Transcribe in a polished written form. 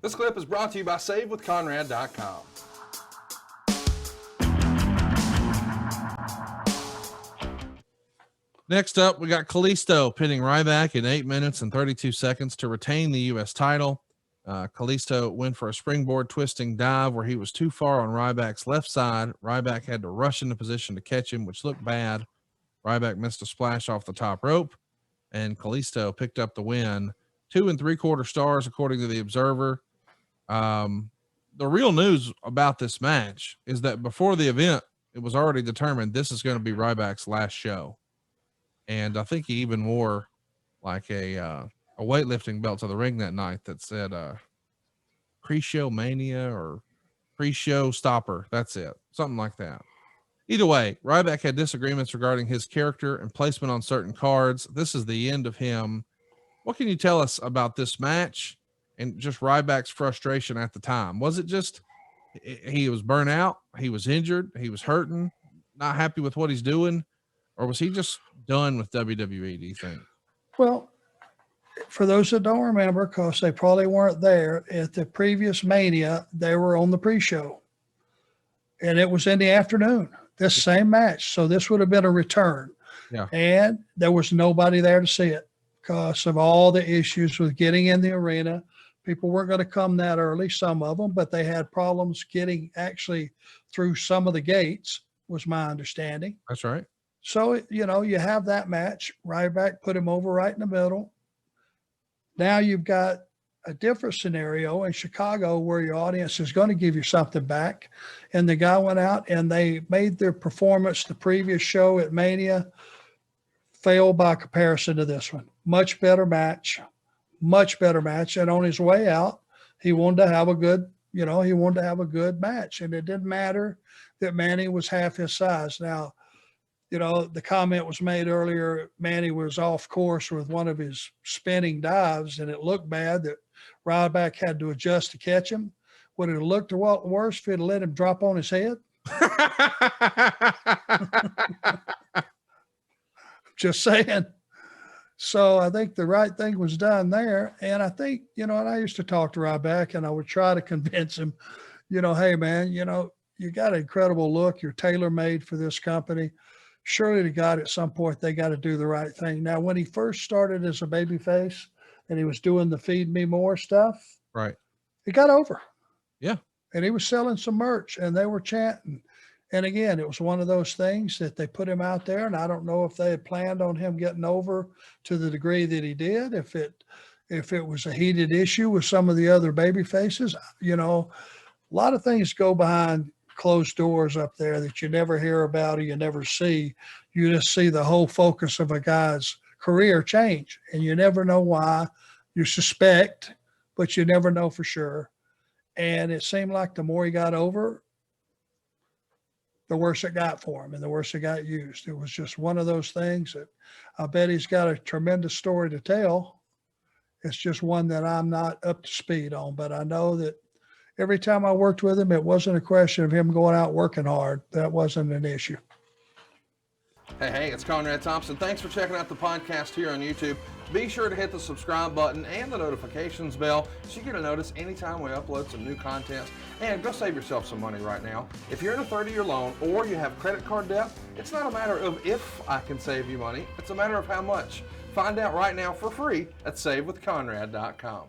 This clip is brought to you by SaveWithConrad.com. Next up, we got Kalisto pinning Ryback in 8 minutes and 32 seconds to retain the U.S. title. Kalisto went for a springboard twisting dive where he was too far on Ryback's left side. Ryback had to rush into position to catch him, which looked bad. Ryback missed a splash off the top rope, and Kalisto picked up the win. 2 3/4 stars, according to the Observer. The real news about this match is that before the event, it was already determined this is going to be Ryback's last show. And I think he even wore like a weightlifting belt to the ring that night that said pre-show mania or pre-show stopper. That's it. Something like that. Either way, Ryback had disagreements regarding his character and placement on certain cards. This is the end of him. What can you tell us about this match and just Ryback's frustration at the time? Was it just he was burnt out, he was injured, he was hurting, not happy with what he's doing, or was he just done with WWE, do you think? Well, for those that don't remember, because they probably weren't there, at the previous Mania, they were on the pre-show. And it was in the afternoon, this same match. So this would have been a return. Yeah. And there was nobody there to see it because of all the issues with getting in the arena. People weren't going to come that early, some of them, but they had problems getting actually through some of the gates, was my understanding. That's right. So, you know, you have that match. Ryback put him over right in the middle. Now you've got a different scenario in Chicago where your audience is going to give you something back. And the guy went out and they made their performance the previous show at Mania fail by comparison to this one. Much better match. And on his way out, he wanted to have a good, match. And it didn't matter that Manny was half his size. Now, the comment was made earlier, Manny was off course with one of his spinning dives, and it looked bad that Ryback had to adjust to catch him. Would it have looked a lot worse if he'd let him drop on his head? Just saying. So I think the right thing was done there. And I think, and I used to talk to Ryback, and I would try to convince him, hey, man, you got an incredible look. You're tailor-made for this company. Surely to God, at some point, they got to do the right thing. Now, when he first started as a babyface and he was doing the Feed Me More stuff, right, he got over. Yeah. And he was selling some merch, and they were chanting. And again, it was one of those things that they put him out there, and I don't know if they had planned on him getting over to the degree that he did, if it was a heated issue with some of the other baby faces. A lot of things go behind closed doors up there that you never hear about or you never see. You just see the whole focus of a guy's career change, and you never know why. You suspect, but you never know for sure. And it seemed like the more he got over, the worse it got for him and the worse it got used. It was just one of those things that I bet he's got a tremendous story to tell. It's just one that I'm not up to speed on, but I know that every time I worked with him, it wasn't a question of him going out working hard. That wasn't an issue. Hey, it's Conrad Thompson. Thanks for checking out the podcast here on YouTube. Be sure to hit the subscribe button and the notifications bell so you get a notice anytime we upload some new content. And go save yourself some money right now. If you're in a 30-year loan or you have credit card debt, it's not a matter of if I can save you money. It's a matter of how much. Find out right now for free at SaveWithConrad.com.